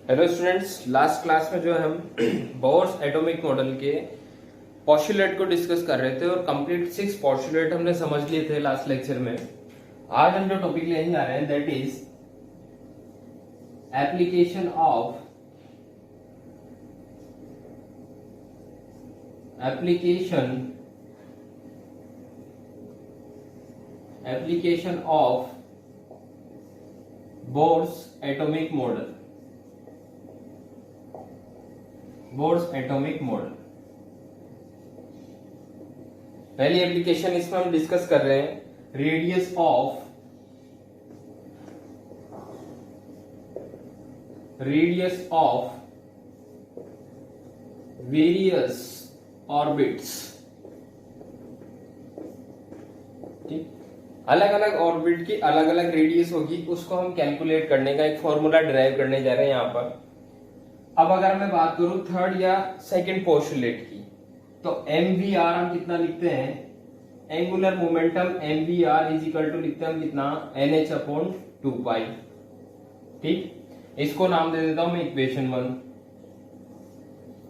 Hello students, last class में जो है हम बोर्स एटॉमिक मॉडल के पोस्टुलेट को डिस्कस कर रहे थे और कंप्लीट 6 पोस्टुलेट हमने समझ लिए थे लास्ट लेक्चर में। आज हम जो टॉपिक लेने जा रहे हैं that is application of Bohr's atomic model. पहली एप्लीकेशन इसमें हम डिस्कस कर रहे हैं रेडियस ऑफ वेरियस ऑर्बिट्स। ठीक, अलग अलग ऑर्बिट की अलग अलग रेडियस होगी, उसको हम कैलकुलेट करने का एक फॉर्मूला डिराइव करने जा रहे हैं यहां पर। अब अगर मैं बात करूं थर्ड या सेकंड पोस्टुलेट की, तो mvr हम कितना लिखते हैं, angular momentum mvr is equal to लिखते हैं हम कितना, nh अपॉन 2 पाई। ठीक, इसको नाम दे देता हूं मैं इक्वेशन 1।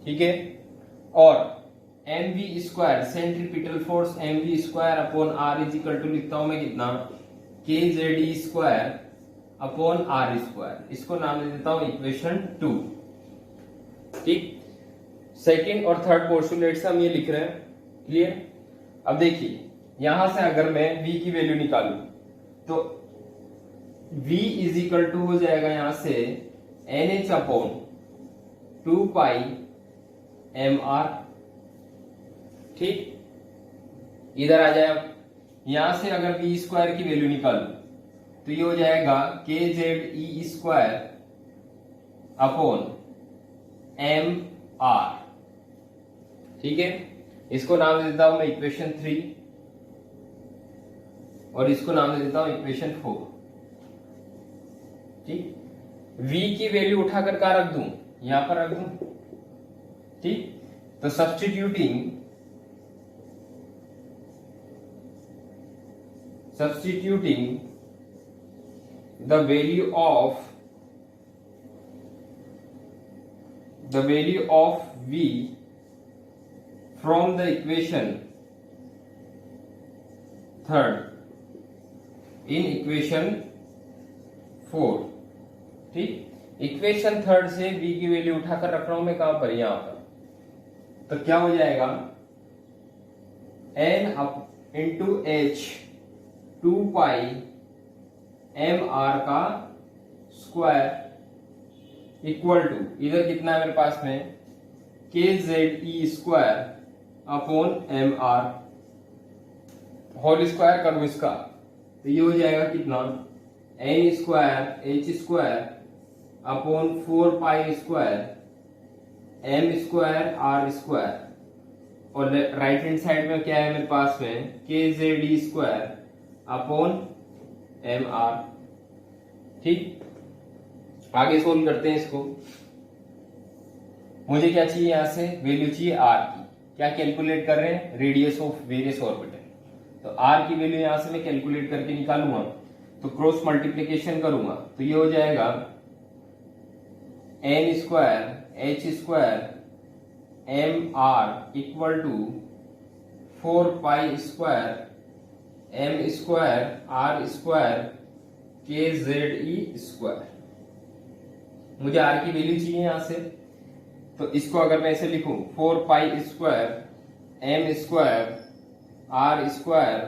ठीक है, और mv square centripetal force mv square upon r is equal to लिखता हूं मैं कितना, kze square upon r square. इसको नाम दे देता हूं इक्वेशन 2। ठीक, सेकेंड और थर्ड पोस्टुलेट से हम ये लिख रहे हैं। क्लियर। अब देखिए, यहां से अगर मैं v की वैल्यू निकालू तो v इज इक्वल टू हो जाएगा यहां से nh अपॉन 2 पाई mr। ठीक, इधर आ जाए। यहां से अगर v स्क्वायर की वैल्यू निकालू तो ये हो जाएगा kze स्क्वायर अपॉन mr। ठीक है, इसको नाम दे देता हूं मैं इक्वेशन 3 और इसको नाम दे देता हूं इक्वेशन 4। ठीक, v की वैल्यू उठाकर कहां रख दूं, यहां पर रख दूं। ठीक, तो substituting the value of v from the equation third in equation 4। ठीक, इक्वेशन थर्ड से v की वैल्यू उठाकर रख रहा हूं मैं कहां पर, यहां पर। तो क्या हो जाएगा, n up into h 2 pi mr का स्क्वायर इक्वल टू, इधर कितना है मेरे पास में, kze square upon mr whole square करूं इसका तो ये हो जाएगा कितना, n square h square upon 4 pi square m square r square, और राइट हैंड साइड में क्या है मेरे पास में, kze स्क्वायर अपॉन mr। ठीक, आगे सोल्व करते हैं इसको। मुझे क्या चाहिए, यहां से वैल्यू चाहिए r की। क्या कैलकुलेट कर रहे हैं, रेडियस ऑफ वेरियस ऑर्बिटल। तो r की वैल्यू यहां से मैं कैलकुलेट करके निकालूंगा, तो क्रॉस मल्टीप्लिकेशन करूंगा तो ये हो जाएगा n square h square mr equal to 4 pi square m square r square kze square. मुझे r की वैल्यू चाहिए यहां से, तो इसको अगर मैं ऐसे लिखूं, 4 pi square m square r square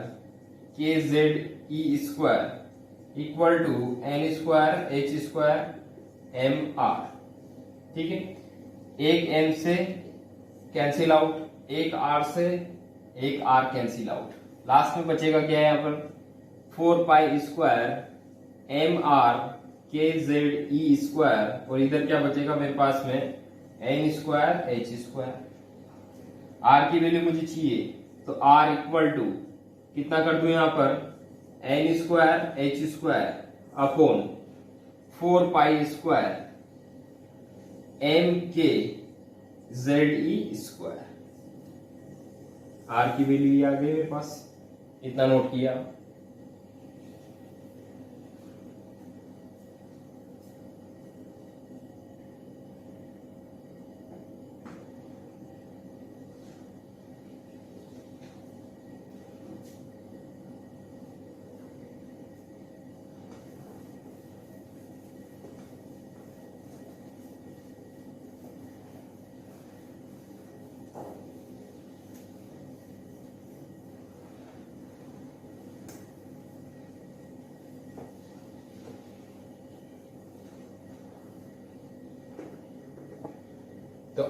kze square equal to n square h square mr। ठीक है, एक m से कैंसिल आउट, एक r से एक r कैंसिल आउट, लास्ट में बचेगा क्या है यहाँ पर, 4 pi square mr kze square, और इधर क्या बचेगा मेरे पास में, n square h square. r की वैल्यू मुझे चाहिए तो r इक्वल टू कितना कर दूं यहां पर, n square h square upon 4 pi square m k ze square. r की वैल्यू आ गई मेरे पास, इतना नोट किया।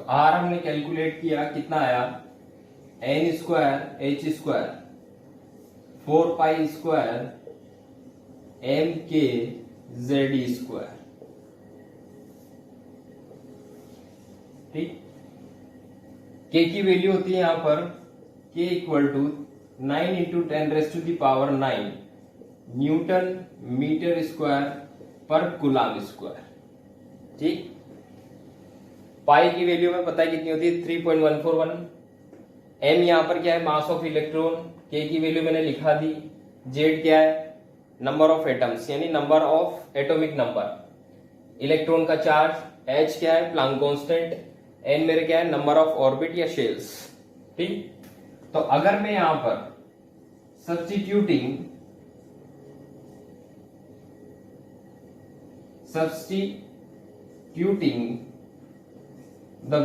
आर हमने कैलकुलेट किया, कितना आया, N square H square 4 pi square M K Z square. ठीक, के की वैल्यू होती है यहां पर K equal to 9 into 10⁻⁹ newton metre square पर कूलम स्क्वायर। ठीक, पाई की वैल्यू में पता है कितनी होती है, 3.141। एम यहां पर क्या है, मास ऑफ इलेक्ट्रॉन। के की वैल्यू मैंने लिखा दी। जेड क्या है, नंबर ऑफ एटम्स यानी number of atomic number. Electron का चार्ज। एच क्या है, प्लांक कांस्टेंट। एन मेरे क्या है, नंबर ऑफ ऑर्बिट या शेल्स। ठीक, तो अगर मैं यहां पर substituting the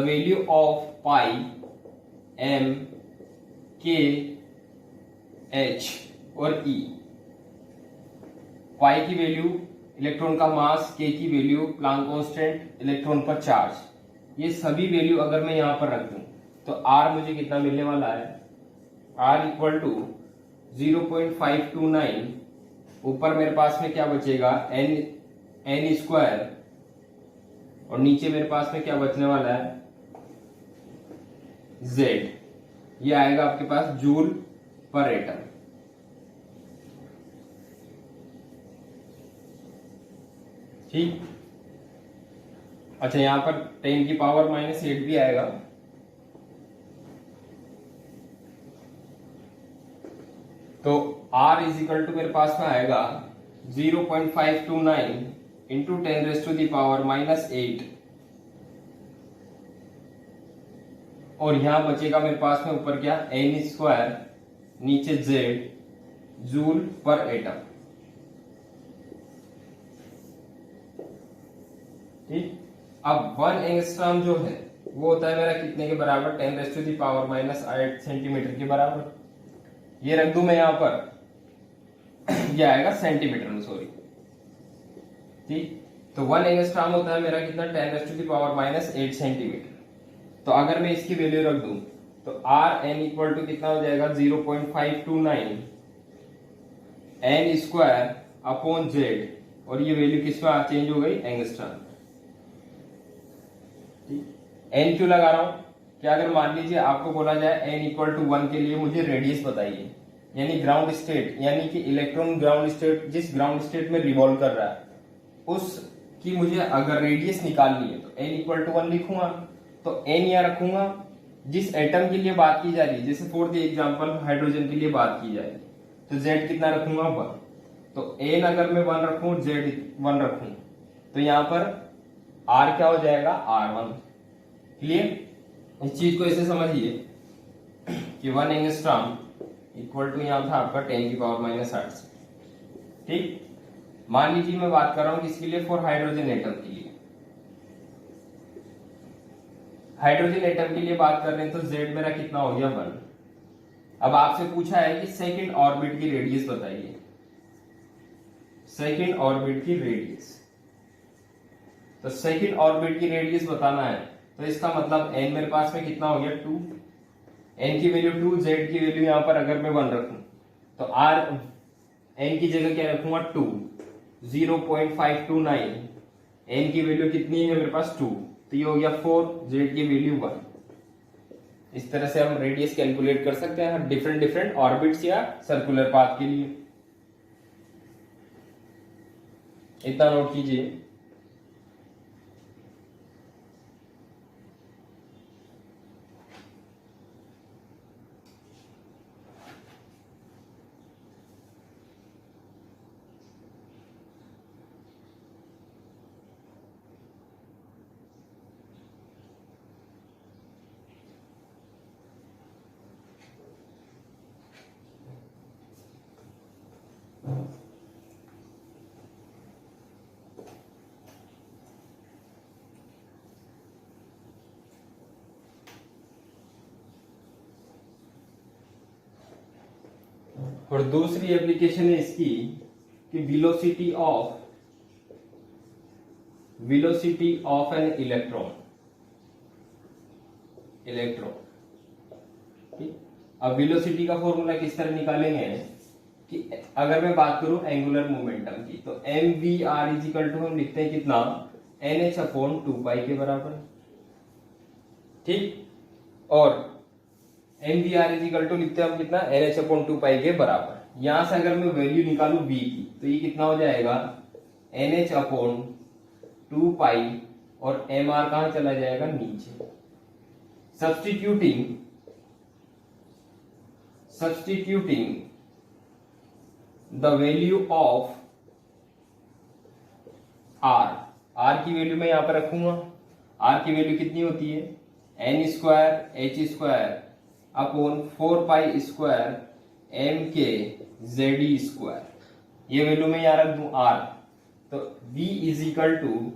value of pi m k h और E, पाई की वैल्यू इलेक्ट्रॉन का मास, के की वैल्यू प्लांक कांस्टेंट, इलेक्ट्रॉन पर चार्ज, ये सभी वैल्यू अगर मैं यहां पर रख दूं तो आर मुझे कितना मिलने वाला है, आर इक्वल टू 0.529। ऊपर मेरे पास में क्या बचेगा, एन स्क्वायर, और नीचे मेरे पास में क्या बचने वाला है, जेड। ये आएगा आपके पास जूल पर एटम। ठीक, अच्छा यहां पर 10 की पावर -8 भी आएगा। तो R इज इक्वल टू मेरे पास में आएगा 0.529 इंटू 10⁻⁻8, और यहां बचेगा मेरे पास में ऊपर क्या, एन स्क्वायर, नीचे जेड, जूल पर एटम। ठीक, अब 1 एंगस्ट्रॉम जो है वो होता है मेरा कितने के बराबर, 10⁻⁻8 सेंटीमीटर के बराबर। ये रख दूं मैं यहां पर, ये आएगा सेंटीमीटर में, सॉरी। ठीक, तो 1 एंगस्ट्रॉम होता है मेरा कितना, 10⁻⁻8 सेंटीमीटर। तो अगर मैं इसकी वैल्यू रख दूं तो आर एन इक्वल टू कितना हो जाएगा, 0.529 एन स्क्वायर अपॉन जेड, और ये वैल्यू किसमें चेंज हो गई, एंगस्ट्रॉम। एन क्यों लगा रहा हूं, क्या अगर मान लीजिए आपको बोला जाए एन इक्वल टू 1 के लिए मुझे रेडियस बताइए, यानी ग्राउंड स्टेट, यानी कि इलेक्ट्रॉन ग्राउंड स्टेट, जिस ग्राउंड स्टेट में रिवॉल्व कर रहा है उसकी मुझे अगर रेडियस निकालनी है तो एन इक्वल टू 1 लिखूंगा। तो एन यहां रखूंगा, जिस एटम के लिए बात की जा रही है, जैसे फॉर द एग्जांपल हाइड्रोजन के लिए बात की जाए तो जेड कितना रखूंगा, 1। तो एन अगर मैं 1 रखूं, जेड 1 रखूं, तो यहां पर आर क्या हो जाएगा, R1। क्लियर, इस चीज को ऐसे समझिए कि 1 एंगस्ट्रॉम इक्वल टू यहां था आपका 10 की पावर -8। ठीक, मान लीजिए मैं बात कर रहा हूं किसके लिए, फॉर हाइड्रोजन एटम के लिए। हाइड्रोजन एटम के लिए बात कर रहे हैं तो जेड मेरा कितना हो गया, 1। अब आपसे पूछा है कि सेकंड ऑर्बिट की रेडियस बताइए, सेकंड ऑर्बिट की रेडियस। तो सेकंड ऑर्बिट की रेडियस बताना है तो इसका मतलब एन मेरे पास में कितना हो गया, 2। एन की वैल्यू 2, जेड की वैल्यू यहां पर अगर मैं 1 रखूं तो आर एन की जगह क्या रखूंगा, 2। 0.529 एन की वैल्यू कितनी है मेरे पास, 2, तो ये हो गया 4, जेड की वैल्यू 1। इस तरह से हम रेडियस कैलकुलेट कर सकते हैं डिफरेंट डिफरेंट ऑर्बिट्स या सर्कुलर पाथ के लिए। इतना नोट कीजिए। और दूसरी एप्लीकेशन है इसकी कि velocity velocity of an electron, ठीक। अब वेलोसिटी का फॉर्मूला किस तरह निकालेंगे कि अगर मैं बात करूं एंगुलर मोमेंटम की, तो M V R is equal to हम लिखते हैं कितना, एन एच अपॉन 2 पाई के बराबर, ठीक। और M V R is equal to लिखते हैं हम कितना, एन एच अपॉन 2 पाई के बराबर। यहां से अगर मैं वैल्यू निकालू वी की, तो ये कितना हो जाएगा, एन एच अपॉन 2 पाई, और एम आर कहां चला जाएगा, नीचे। Substituting the value of R की वैल्यू मैं यहां पर रखूंगा। आर की वैल्यू कितनी होती है, N square H square upon 4 pi square M K Z E square, ये वैल्यू मैं यहां रख दूं आर। तो V is equal to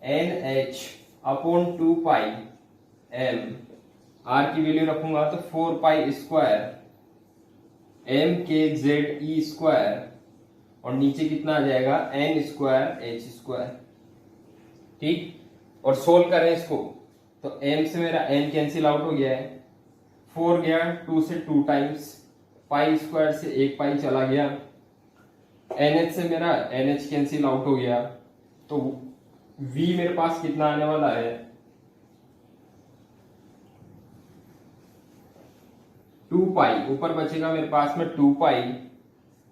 N H upon 2 pi M, R की वैल्यू रखूंगा तो 4 pi square M K Z E square, और नीचे कितना आ जाएगा, एन स्क्वायर एच स्क्वायर, ठीक। और सोल्व करें इसको, तो एम से मेरा एन कैंसिल आउट हो गया है, 4 गया 2 से 2 टाइम्स, पाई स्क्वायर से 1 पाई चला गया, एनएच से मेरा एनएच कैंसिल आउट हो गया, तो वी मेरे पास कितना आने वाला है, 2 पाई, ऊपर बचेगा मेरे पास में 2 पाई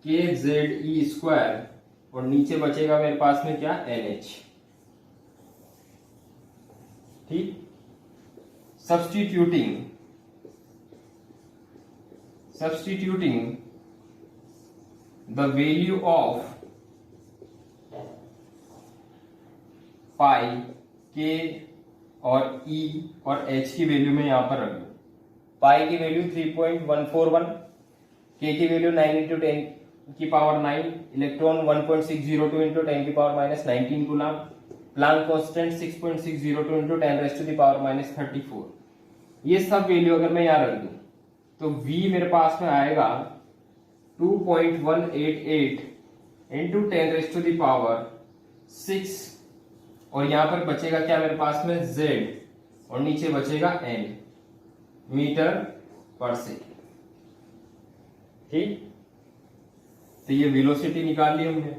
के जेड ई स्क्वायर, और नीचे बचेगा मेरे पास में क्या, एनएच, ठीक। सब्स्टिट्यूटिंग द वैल्यू ऑफ पाई के और ई और एच की वैल्यू में यहां पर रख दूं। पाई की वैल्यू 3.141, के की वैल्यू 9 इंटू 10 की पावर 9, इलेक्ट्रॉन 1.602 इंटू 10 की power minus 19 coulomb, Planck constant 6.602 into 10 raise to the power minus 34। ये सब वैल्यू अगर मैं यहां रख दूं, तो V मेरे पास में आएगा 2.188 into 10 raise to the power 6, और यहां पर बचेगा क्या मेरे पास में, Z, और नीचे बचेगा N, मीटर पर सेकेंड, ठीक। तो ये वेलोसिटी निकाल ली हमने।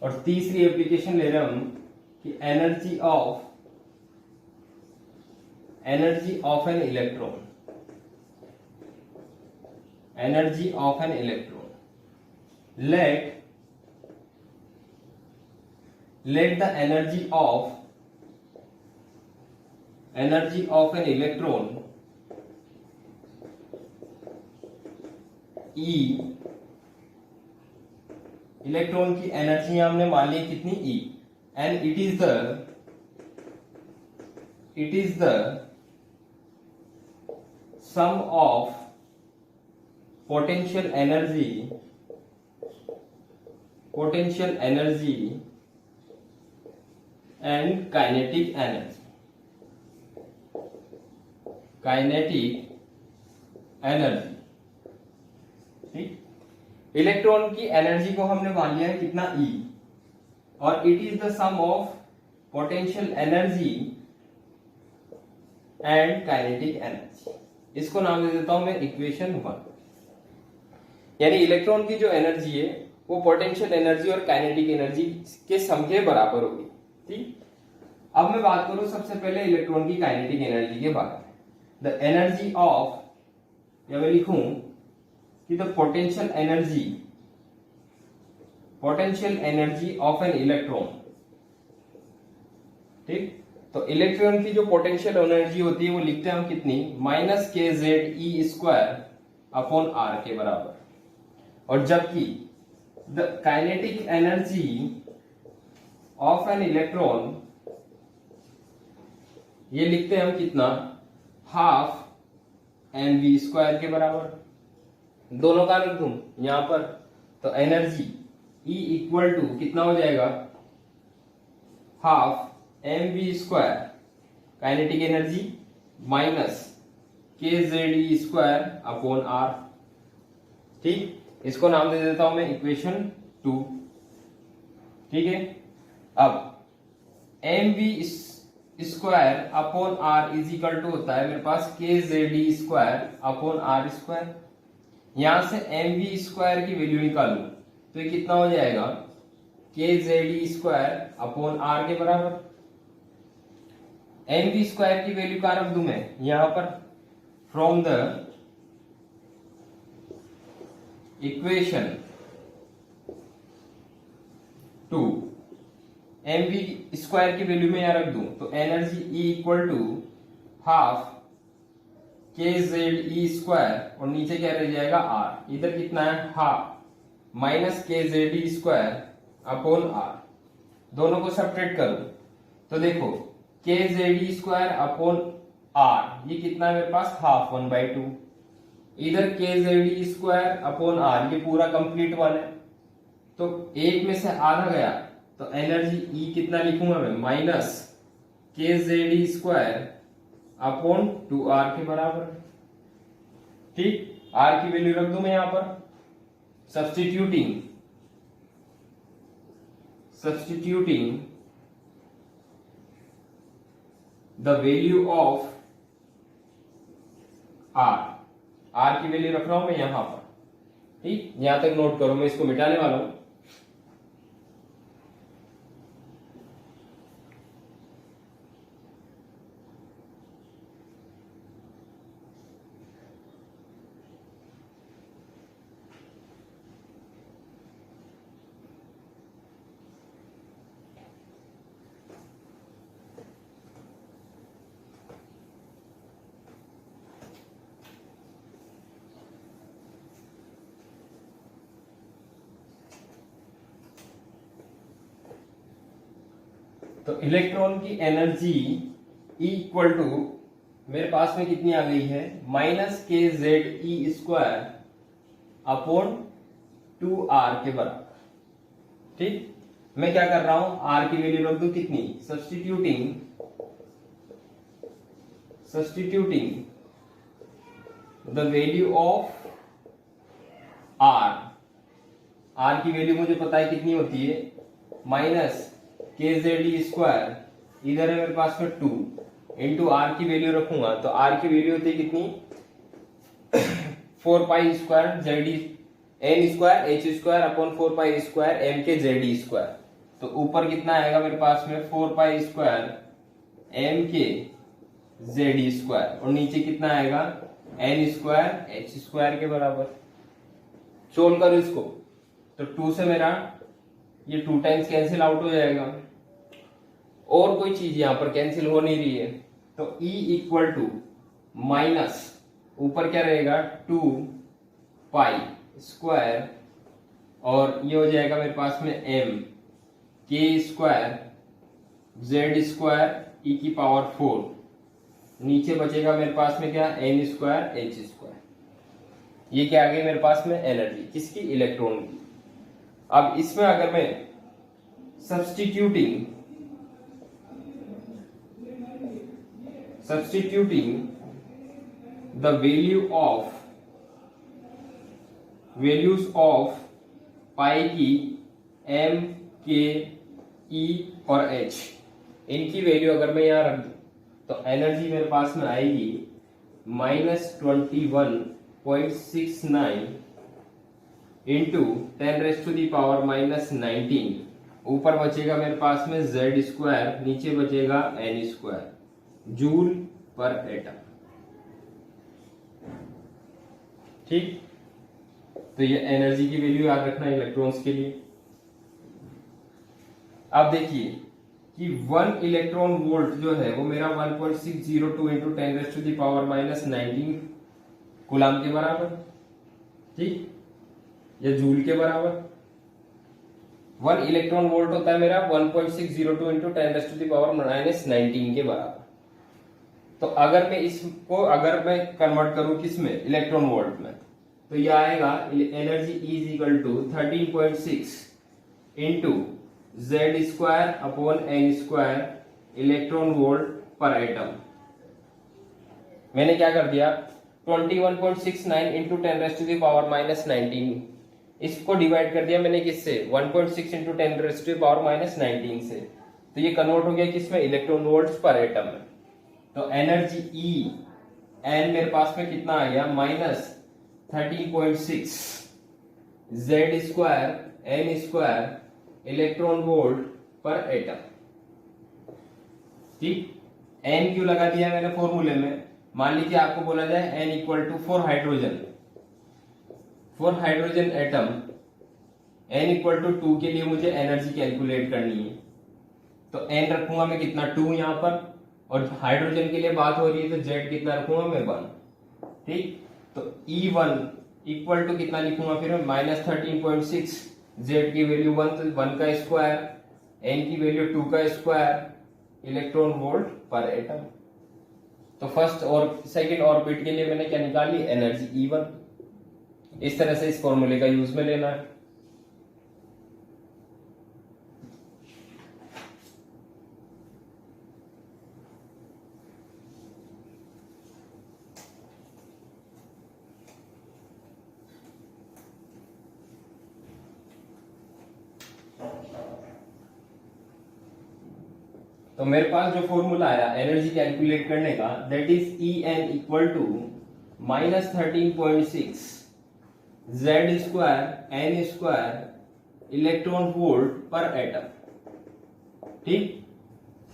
और तीसरी एप्लीकेशन ले रहे हम कि energy of an electron, let the energy of an electron E, electron की एनर्जी हमने मान ली कितनी, E, and it is the sum of potential energy and kinetic energy, ठीक। इलेक्ट्रॉन की एनर्जी को हमने मान लिया है कितना, E, और it is the sum of potential energy and kinetic energy. इसको नाम दे देता हूं मैं इक्वेशन 1। यानी इलेक्ट्रॉन की जो एनर्जी है वो पोटेंशियल एनर्जी और काइनेटिक एनर्जी के सम के बराबर होगी, ठीक। अब मैं बात करूं सबसे पहले इलेक्ट्रॉन की काइनेटिक एनर्जी के बारे में। द एनर्जी ऑफ, या मैं लिखूं कि the potential energy of an electron. ठीक, तो इलेक्ट्रॉन की जो पोटेंशियल एनर्जी होती है वो लिखते हैं हम कितनी, -kZe² अपॉन r के बराबर। और जबकि the kinetic energy of an electron, ये लिखते हैं हम कितना, ½ mv² के बराबर। दोनों का लिख दूं यहां पर, तो एनर्जी E इक्वल टू कितना हो जाएगा, ½ mv² kinetic energy minus kZe² upon r। ठीक, इसको नाम दे देता हूं मैं इक्वेशन 2। ठीक है, अब mv² upon r is equal to होता है मेरे पास kZe² अपॉन r²। यहां से mv² की वैल्यू निकालूं तो ये कितना हो जाएगा, kZe² अपॉन r के बराबर। mv² की वैल्यू कहां रख दूं मैं, यहां पर, फ्रॉम द इक्वेशन 2 mv² की वैल्यू में यहां रख दूं तो energy E equal to ½ kZe² और नीचे क्या रह जाएगा r। इधर कितना है, ½ -kZe² अपॉन r। दोनों को सब्ट्रैक्ट करो तो देखो kZe² अपॉन r, ये कितना है मेरे पास, ½ 1/2। इधर kZe² अपॉन r, ये पूरा कंप्लीट 1 है, तो एक में से आधा गया तो एनर्जी E कितना लिखूंगा मैं, -kZe² अपॉन 2r के बराबर। ठीक, r की वैल्यू रख दूं मैं यहां पर, substituting the value of r की वैल्यू रख रहा हूं मैं यहां पर। ठीक, यहां तक नोट करो, मैं इसको मिटाने वाला हूं। तो इलेक्ट्रॉन की एनर्जी E इक्वल टू मेरे पास में कितनी आ गई है, -kZe² अपॉन 2r के बराबर। ठीक, मैं क्या कर रहा हूं, r की वैल्यू रख दूं कितनी, substituting the value of r की वैल्यू मुझे पता है कितनी होती है, -kZe², इधर है मेरे पास में 2 इंटू r की वैल्यू रखूंगा तो r की वैल्यू होती है कितनी, 4π² n² अपॉन 4π² mkZe²। तो ऊपर कितना आएगा मेरे पास में, 4π² mkZe² और नीचे कितना आएगा, n² के बराबर। सोल्व करो इसको तो 2 से मेरा ये 2 टाइम्स कैंसिल आउट हो जाएगा और कोई चीज यहां पर कैंसिल हो नहीं रही है, तो E इक्वल टू माइनस, ऊपर क्या रहेगा, 2π² और ये हो जाएगा मेरे पास में m k² Z²e⁴, नीचे बचेगा मेरे पास में क्या, n²h²। ये क्या आ गई मेरे पास में एनर्जी, किसकी, इलेक्ट्रॉन की। अब इसमें अगर मैं सब्स्टिट्यूटिंग द वैल्यूज ऑफ पाई की m, k, e और h, इनकी वैल्यू अगर मैं यहां रख दूं तो एनर्जी मेरे पास में आएगी -21.69 इंटू 10⁻⁻⁹ ऊपर बचेगा मेरे पास में z स्क्वायर, नीचे बचेगा n स्क्वायर जूल पर एटम। ठीक, तो ये एनर्जी की वैल्यू याद रखना इलेक्ट्रॉन्स के लिए। अब देखिए कि 1 इलेक्ट्रॉन वोल्ट जो है वो मेरा 1.602 इंटू 10⁻⁻19 कूलाम के बराबर, ठीक, या जूल के बराबर। 1 इलेक्ट्रॉन वोल्ट होता है मेरा 1.602 इंटू 10⁻⁻19 के बराबर। तो अगर मैं इसको कन्वर्ट करूं किस में, इलेक्ट्रॉन वोल्ट में, तो ये आएगा energy is equal to 13.6 into z square upon n square electron volt पर एटम। मैंने क्या कर दिया, 21.69 इंटू 10⁻⁻19 इसको डिवाइड कर दिया मैंने किससे, 1.6 इंटू 10⁻⁻19 से। तो ये कन्वर्ट हो गया किसमें, इलेक्ट्रॉन वोल्ट्स पर एटम में। तो एनर्जी ई एन मेरे पास में कितना आ गया, -13.6 Z square N square electron volt पर एटम। ठीक, एन क्यों लगा दिया मैंने फॉर्मूले में, मान लीजिए आपको बोला जाए N equal to 4 hydrogen atom, N equal to 2 के लिए मुझे एनर्जी कैलकुलेट करनी है। तो एन रखूंगा मैं कितना, 2 यहां पर, और हाइड्रोजन के लिए बात हो रही है तो जेड कितना रखूंगा मैं, 1। ठीक, तो E1 इक्वल टू कितना लिखूंगा फिर मैं, -13.6, जेड की वैल्यू 1 तो 1 का स्क्वायर, एन की वैल्यू 2 का स्क्वायर इलेक्ट्रॉन वोल्ट पर एटम। तो फर्स्ट और सेकंड ऑर्बिट के लिए मैंने क्या निकाली, एनर्जी E1। इस तरह से इस फॉर्मूले का यूज में लेना है। तो मेरे पास जो फॉर्मूला आया एनर्जी कैलकुलेट करने का, that is En equal to -13.6 Z square N square electron volt पर एटम। ठीक,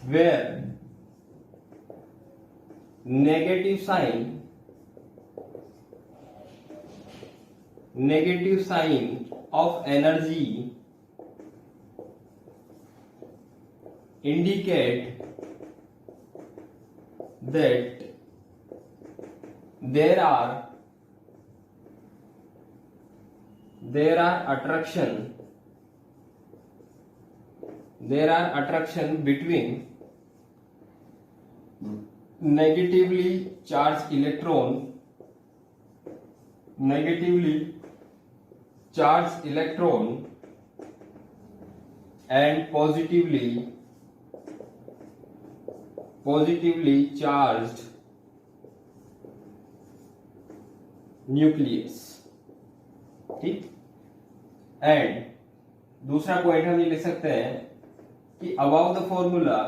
where negative sign of energy indicate that there are attraction between negatively charged electron and positively charged nucleus. ठीक, and दूसरा point हम ये लिख सकते हैं कि above the formula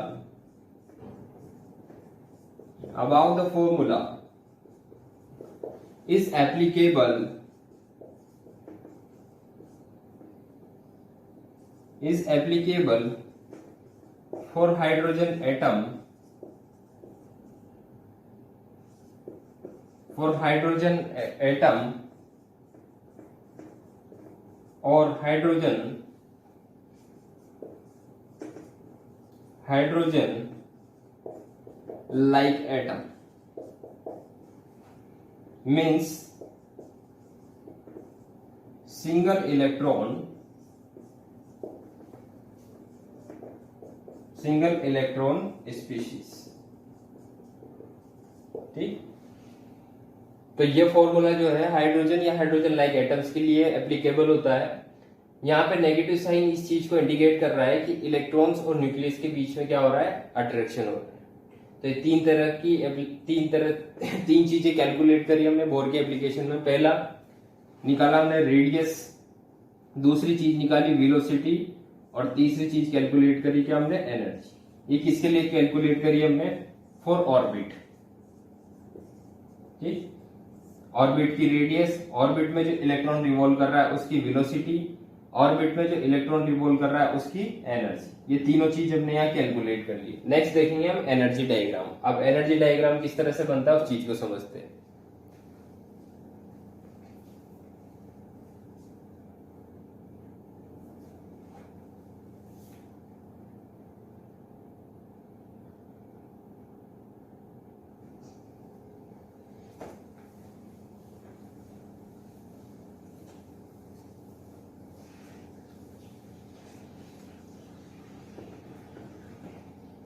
is applicable for hydrogen atom or hydrogen like atom, means single electron species। ठीक, तो ये फॉर्मूला जो है हाइड्रोजन या हाइड्रोजन लाइक एटम्स के लिए एप्लीकेबल होता है। यहाँ पे नेगेटिव साइन इस चीज को इंडिकेट कर रहा है कि इलेक्ट्रॉन्स और न्यूक्लियस के बीच में क्या हो रहा है, अट्रैक्शन हो रहा है। तो ये तीन चीजें कैलकुलेट करी हमने बोर के एप्लीकेशन में। पहला निकाला हमने रेडियस, दूसरी चीज निकाली वेलोसिटी, और तीसरी चीज कैलकुलेट करी क्या हमने, एनर्जी। ये किसके लिए कैलकुलेट करी हमने, फॉर ऑर्बिट। ठीक, ऑर्बिट की रेडियस, ऑर्बिट में जो इलेक्ट्रॉन रिवॉल्व कर रहा है उसकी वेलोसिटी, ऑर्बिट में जो इलेक्ट्रॉन रिवॉल्व कर रहा है उसकी एनर्जी। ये तीनों चीज हमने यहाँ कैलकुलेट कर ली। नेक्स्ट देखेंगे हम एनर्जी डायग्राम। अब एनर्जी डायग्राम किस तरह से बनता है उस चीज को समझते हैं।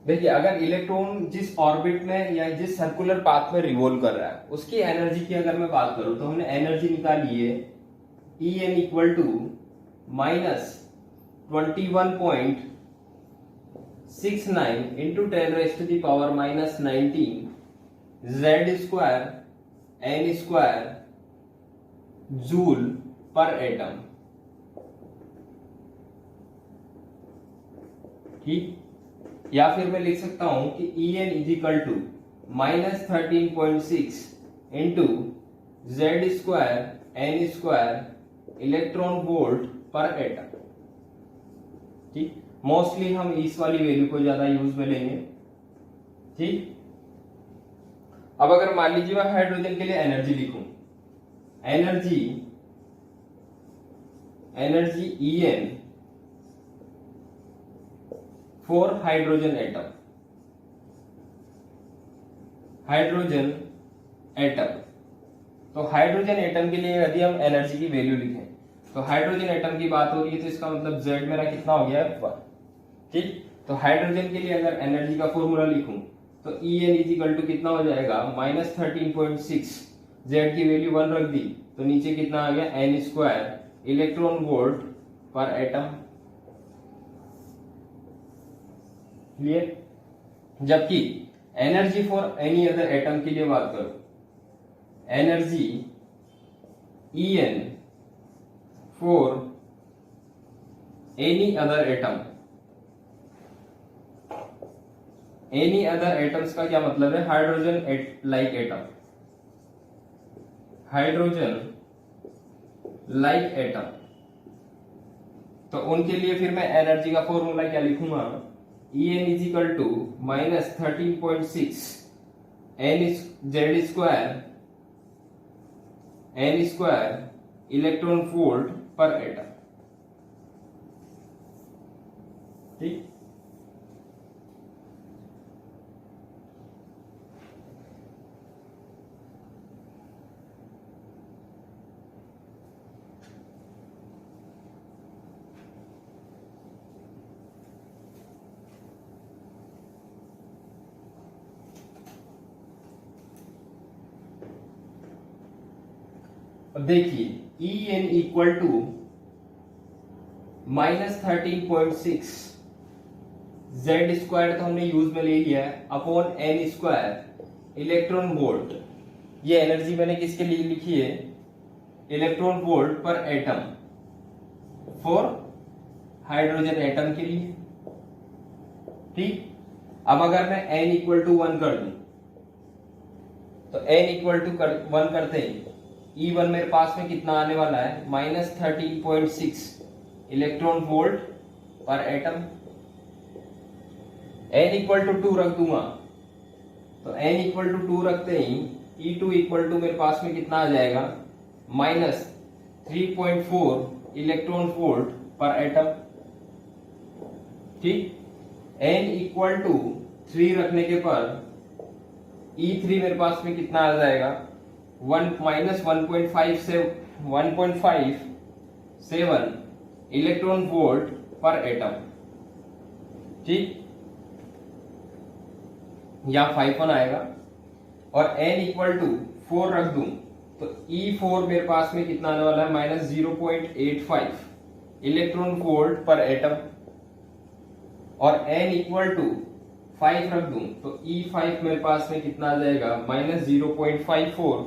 देखिए, अगर इलेक्ट्रॉन जिस ऑर्बिट में या जिस सर्कुलर पाथ में रिवॉल्व कर रहा है उसकी एनर्जी की अगर मैं बात करूं तो हमने एनर्जी निकाली है E N equal to -21.69 into 10⁻⁻19 Z square N square joule पर एटम। ठीक, या फिर मैं लिख सकता हूं कि E N is equal to -13.6 into Z square N square electron volt पर एटम। ठीक, मोस्टली हम इस वाली वैल्यू को ज्यादा यूज में लेंगे। ठीक, अब अगर मान लीजिए मैं हाइड्रोजन के लिए एनर्जी लिखूं, energy E N for hydrogen atom, तो हाइड्रोजन एटम के लिए यदि हम एनर्जी की वैल्यू लिखें तो हाइड्रोजन एटम की बात हो रही है तो इसका मतलब Z मेरा कितना हो गया 1। ठीक, तो हाइड्रोजन के लिए अगर एनर्जी का फॉर्मूला लिखूं तो E N is equal to कितना हो जाएगा -13.6, Z की वैल्यू 1 रख दी तो नीचे कितना आ गया एन स्क्वायर इलेक्ट्रॉन वोल्ट पर एटम। क्लियर। जबकि energy for any other atom के लिए बात करो, energy E N for any other atom, any other atoms का क्या मतलब है, hydrogen like atom, hydrogen like atom. तो उनके लिए फिर मैं एनर्जी का फॉर्मूला क्या लिखूंगा, E N is equal to -13.6 N Z square electron volt पर एटम। ठीक, अब देखिए E N equal to -13.6 Z square तो हमने यूज में ले लिया है upon N square electron volt. ये एनर्जी मैंने किसके लिए लिखी है, इलेक्ट्रॉन वोल्ट पर एटम फॉर हाइड्रोजन एटम के लिए। ठीक, अब अगर मैं n इक्वल टू 1 कर दूं तो n इक्वल टू 1 करते ही E1 मेरे पास में कितना आने वाला है -13.6 इलेक्ट्रॉन वोल्ट पर एटम। n इक्वल टू 2 रख दूंगा तो n इक्वल टू 2 रखते ही E2 इक्वल टू मेरे पास में कितना आ जाएगा -3.4 इलेक्ट्रॉन वोल्ट पर एटम। ठीक, n इक्वल टू 3 रखने के पर E3 मेरे पास में कितना आ जाएगा 1.57 इलेक्ट्रॉन वोल्ट पर एटम। ठीक, या 5 आएगा और n इक्वल टू 4 रख दूं तो E4 मेरे पास में कितना आने वाला है -0.85 इलेक्ट्रॉन वोल्ट पर एटम। और n इक्वल टू 5 रख दूं तो E5 मेरे पास में कितना आ जाएगा -0.54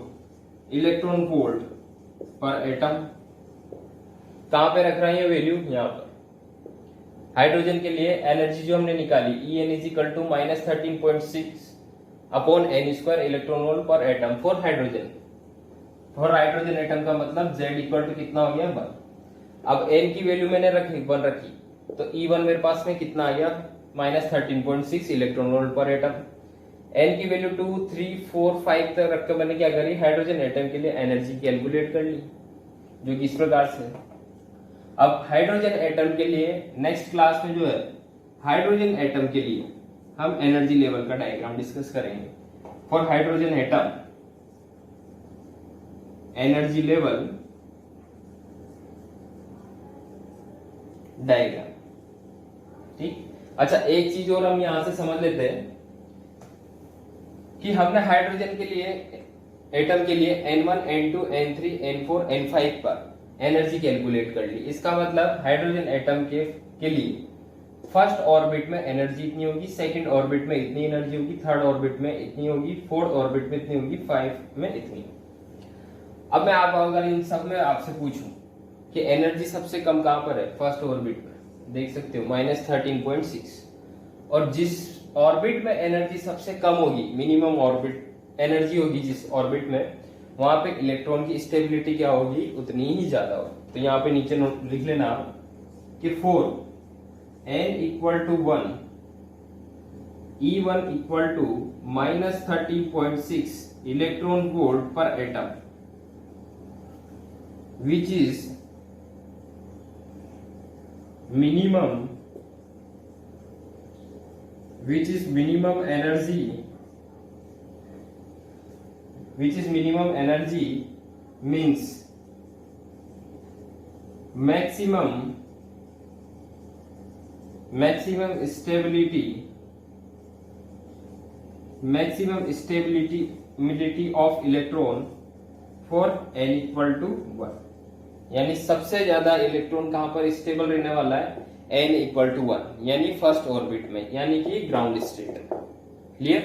इलेक्ट्रॉन वोल्ट पर एटम। कहां पे रख रहे हैं ये वैल्यू, यहां पर। हाइड्रोजन के लिए एनर्जी जो हमने निकाली E N is equal to -13.6 upon N square electron volt पर atom for hydrogen. For hydrogen atom का मतलब Z इक्वल टू कितना हो गया 1। अब n की वैल्यू मैंने रखी 1 रखी, तो E1 मेरे पास में कितना आ गया, -13.6 इलेक्ट्रॉन वोल्ट पर एटम। n की वैल्यू 2, 3, 4, 5 तक रख कर मैंने क्या करी, हाइड्रोजन एटम के लिए एनर्जी कैलकुलेट कर ली, जो कि इस प्रकार से। अब हाइड्रोजन एटम के लिए नेक्स्ट क्लास में जो है हाइड्रोजन एटम के लिए हम एनर्जी लेवल का डायग्राम डिस्कस करेंगे। For hydrogen atom energy level diagram, ठीक। अच्छा, एक चीज और हम यहां से समझ लेते हैं कि हमने हाइड्रोजन के लिए एटम के लिए N1, N2, N3, N4, N5 पर एनर्जी कैलकुलेट कर ली। इसका मतलब हाइड्रोजन एटम के लिए फर्स्ट ऑर्बिट में एनर्जी इतनी होगी, सेकंड ऑर्बिट में इतनी एनर्जी होगी, थर्ड ऑर्बिट में इतनी होगी, फोर्थ ऑर्बिट में इतनी होगी, 5 में इतनी। अब मैं आप अगर इन सब में आपसे पूछूं कि एनर्जी सबसे कम कहां पर है, फर्स्ट ऑर्बिट में, देख सकते हो -13.6। और जिस ऑर्बिट में एनर्जी सबसे कम होगी, मिनिमम ऑर्बिट एनर्जी होगी जिस ऑर्बिट में, वहां पे इलेक्ट्रॉन की स्टेबिलिटी क्या होगी, उतनी ही ज्यादा होगी। तो यहाँ पे नीचे नोट लिख लेना कि 4 n equal to 1 E1 equal to -13.6 electron volt पर atom, which is minimum energy means maximum stability of electron for n equal to 1। यानी सबसे ज्यादा इलेक्ट्रॉन कहां पर स्टेबल रहने वाला है, n इक्वल टू 1, यानी फर्स्ट ऑर्बिट में, यानी कि ग्राउंड स्टेट। क्लियर।